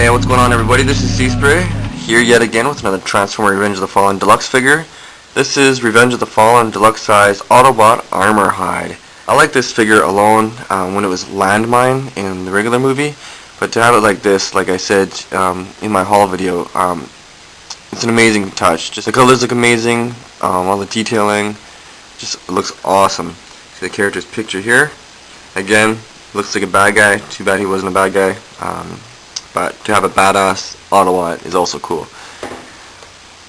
Hey, what's going on everybody? This is C-Spray, here yet again with another Transformer Revenge of the Fallen Deluxe figure. This is Revenge of the Fallen Deluxe Size Autobot Armorhide. I like this figure alone when it was Landmine in the regular movie, but to have it like this, like I said in my haul video, it's an amazing touch. Just the colors look amazing, all the detailing, just looks awesome. See the character's picture here. Again, looks like a bad guy. Too bad he wasn't a bad guy. But to have a badass Autobot is also cool.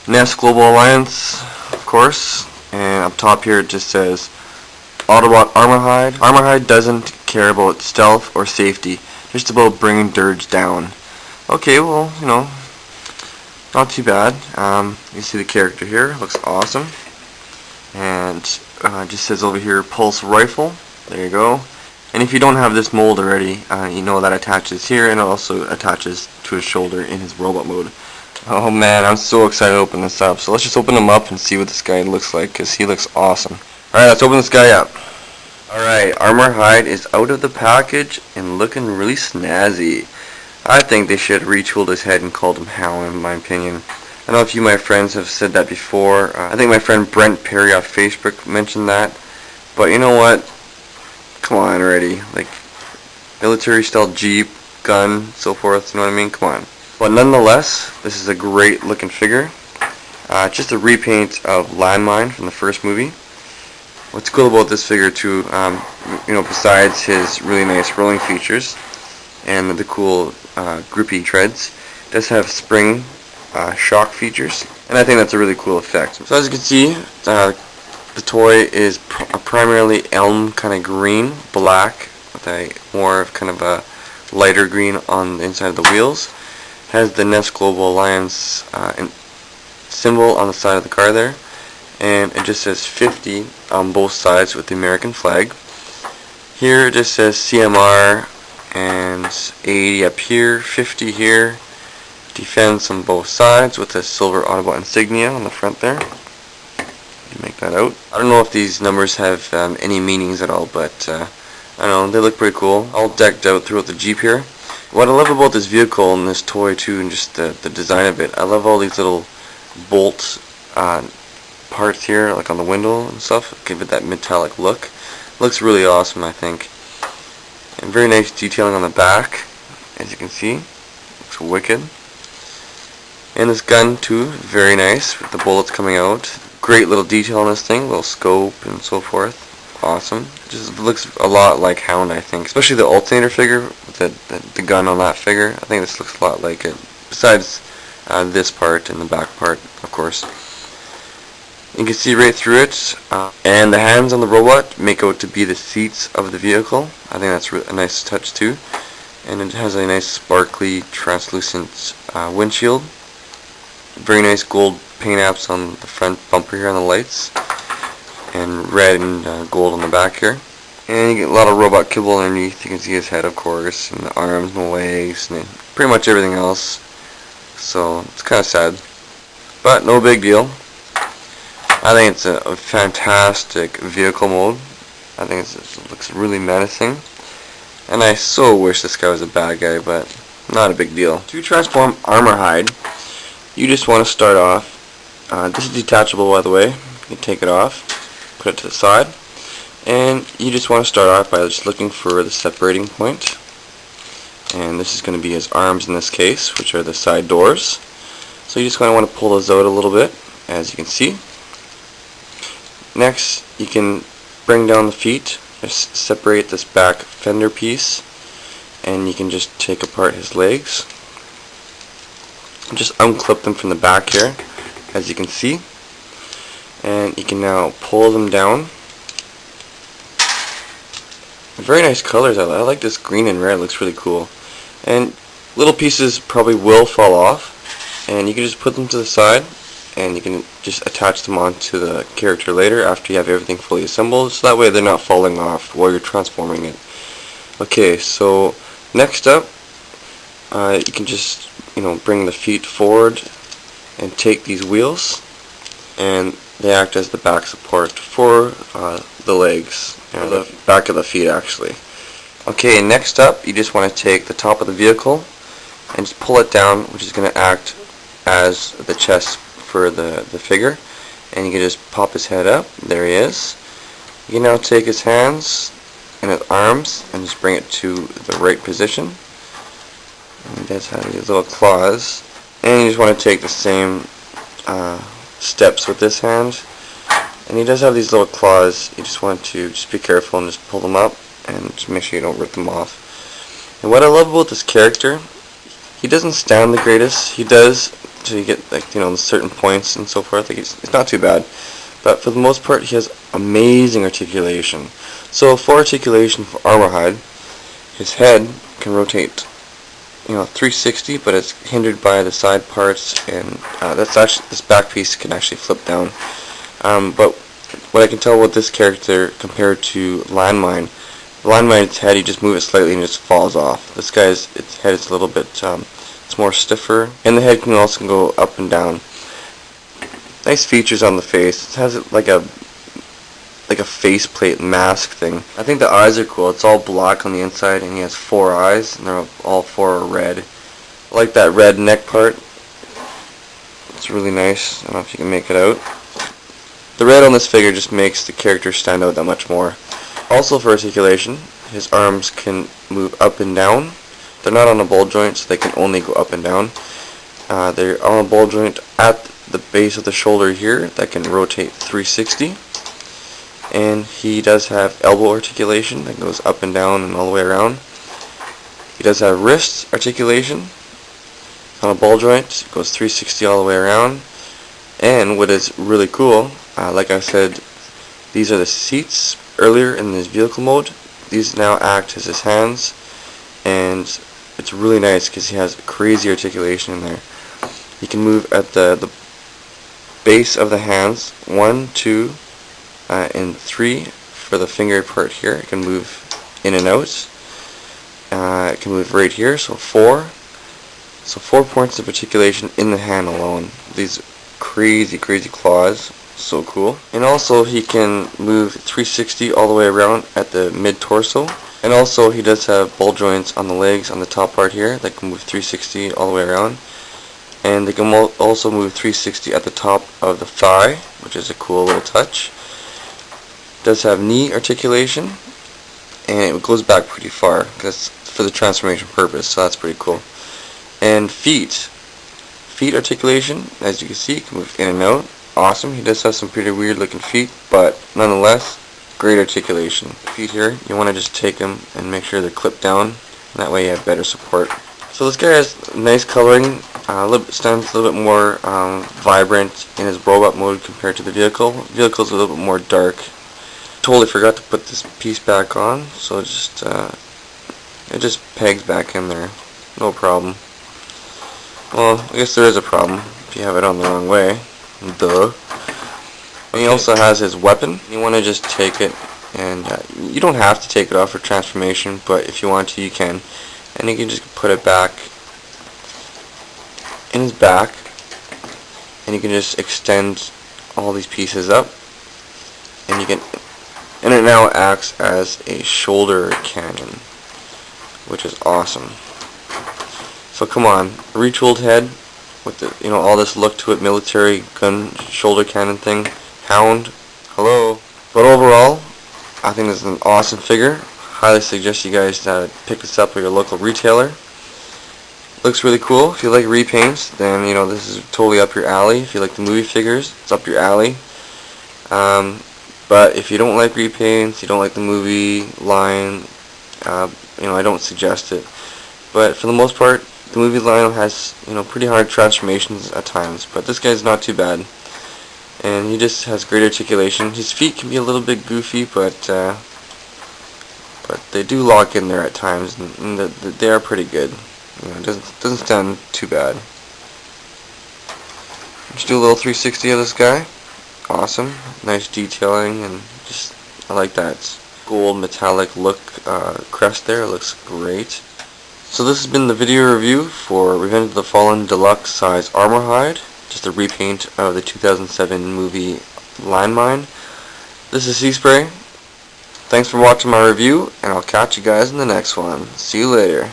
NEST Global Alliance, of course, and up top here it just says Autobot Armorhide. Armorhide doesn't care about stealth or safety, just about bringing Dirge down. Okay, well, you know, not too bad. You see the character here, looks awesome. And it just says over here Pulse Rifle. There you go. And if you don't have this mold already, you know that attaches here, and it also attaches to his shoulder in his robot mode. Oh man, I'm so excited to open this up. So let's just open him up and see what this guy looks like, because he looks awesome. Alright, let's open this guy up. Alright, Armorhide is out of the package and looking really snazzy. I think they should have retooled his head and called him Hal, in my opinion. I don't know if you, my friends, have said that before. I think my friend Brent Perry off Facebook mentioned that. But you know what? Come on already, like military style Jeep, gun, so forth, you know what I mean? Come on. But nonetheless, this is a great looking figure. Just a repaint of Landmine from the first movie. What's cool about this figure too, you know, besides his really nice rolling features and the cool grippy treads, it does have spring shock features, and I think that's a really cool effect. So as you can see, the toy is primarily elm kind of green, black, with a more of kind of a lighter green on the inside of the wheels. Has the NEST Global Alliance symbol on the side of the car there, and it just says 50 on both sides with the American flag. Here it just says CMR and 80 up here, 50 here. Defense on both sides with a silver Autobot insignia on the front there. Make that out. I don't know if these numbers have any meanings at all, but I don't know, they look pretty cool. All decked out throughout the Jeep here. What I love about this vehicle and this toy too, and just the design of it, I love all these little bolt parts here, like on the window and stuff. Give it that metallic look. Looks really awesome, I think. And very nice detailing on the back, as you can see. Looks wicked. And this gun too, very nice, with the bullets coming out. Great little detail on this thing, little scope and so forth. Awesome. Just looks a lot like Hound, I think. Especially the alternator figure with the gun on that figure. I think this looks a lot like it. Besides this part and the back part, of course. You can see right through it. And the hands on the robot make out to be the seats of the vehicle. I think that's a nice touch too. And it has a nice sparkly, translucent windshield. Very nice gold paint apps on the front bumper here on the lights, and red and gold on the back here. And you get a lot of robot kibble underneath. You can see his head, of course, and the arms and the legs, and pretty much everything else. So it's kind of sad, but no big deal. I think it's a fantastic vehicle mode. I think it looks really menacing, and I so wish this guy was a bad guy, but not a big deal. To transform Armorhide, you just want to start off. This is detachable, by the way. You can take it off, put it to the side, and you just want to start off by just looking for the separating point. And this is going to be his arms in this case, which are the side doors. So you just going to want to pull those out a little bit, as you can see. Next, you can bring down the feet, just separate this back fender piece, and you can just take apart his legs. Just unclip them from the back here, as you can see, and you can now pull them down. Very nice colors. I like this green and red. It looks really cool. And little pieces probably will fall off, and you can just put them to the side, and you can just attach them onto the character later after you have everything fully assembled, so that way they're not falling off while you're transforming it. Okay, so next up, you can just bring the feet forward and take these wheels, and they act as the back support for the legs, the back of the feet actually. Okay, next up, you just want to take the top of the vehicle and just pull it down, which is going to act as the chest for the figure. And you can just pop his head up. There he is. You can now take his hands and his arms and just bring it to the right position. And he does have these little claws. And you just want to take the same steps with this hand. And he does have these little claws. You just want to just be careful and just pull them up and just make sure you don't rip them off. And what I love about this character, he doesn't stand the greatest. He does until you get, like, certain points and so forth. Like, it's not too bad. But for the most part, he has amazing articulation. So for articulation for Armorhide, his head can rotate 360, but it's hindered by the side parts, and this back piece can actually flip down. But what I can tell with this character compared to Landmine's head, you just move it slightly and it just falls off. This guy's head is a little bit, it's more stiffer, and the head can also go up and down. Nice features on the face. It has like a faceplate mask thing. I think the eyes are cool. It's all black on the inside, and he has 4 eyes, and they're all 4 are red. I like that red neck part. It's really nice. I don't know if you can make it out. The red on this figure just makes the character stand out that much more. Also for articulation, his arms can move up and down. They're not on a ball joint, so they can only go up and down. They're on a ball joint at the base of the shoulder here that can rotate 360. And he does have elbow articulation that goes up and down and all the way around. He does have wrist articulation on a ball joint. It goes 360 all the way around. And what is really cool, like I said, these are the seats earlier in this vehicle mode. These now act as his hands, and it's really nice because he has crazy articulation in there. He can move at the base of the hands, 1, 2, and 3 for the finger part here. It can move in and out. It can move right here, so 4. So 4 points of articulation in the hand alone. These crazy claws, so cool. And also he can move 360 all the way around at the mid torso. And also he does have ball joints on the legs on the top part here that can move 360 all the way around. And they can also move 360 at the top of the thigh, which is a cool little touch. Does have knee articulation, and it goes back pretty far because for the transformation purpose, so that's pretty cool. And feet articulation, as you can see, can move in and out. Awesome. He does have some pretty weird looking feet, but nonetheless, great articulation. Feet here, you want to just take them and make sure they're clipped down, and that way you have better support. So this guy has nice coloring. Stands a little bit more vibrant in his robot mode compared to the vehicle. The vehicle's a little bit more dark. Totally forgot to put this piece back on, so it just pegs back in there. No problem. Well, I guess there is a problem if you have it on the wrong way. Duh. And he also has his weapon. You want to just take it, and you don't have to take it off for transformation, but if you want to, you can. And you can just put it back in his back, and you can just extend all these pieces up, and it now acts as a shoulder cannon, which is awesome. So come on, retooled head with the, all this look to it, military gun shoulder cannon thing. Hound, hello. But overall, I think this is an awesome figure. Highly suggest you guys pick this up at your local retailer. Looks really cool. If you like repaints, then this is totally up your alley. If you like the movie figures, it's up your alley. But if you don't like repaints, you don't like the movie line, I don't suggest it. But for the most part, the movie line has pretty hard transformations at times. But this guy's not too bad, and he just has great articulation. His feet can be a little bit goofy, but they do lock in there at times, and they are pretty good. It doesn't stand too bad. Just do a little 360 of this guy. Awesome, nice detailing, and I like that gold metallic look crest there. It looks great. So this has been the video review for Revenge of the Fallen Deluxe Size Armorhide, just a repaint of the 2007 movie Landmine. This is C-Spray. Thanks for watching my review, and I'll catch you guys in the next one. See you later.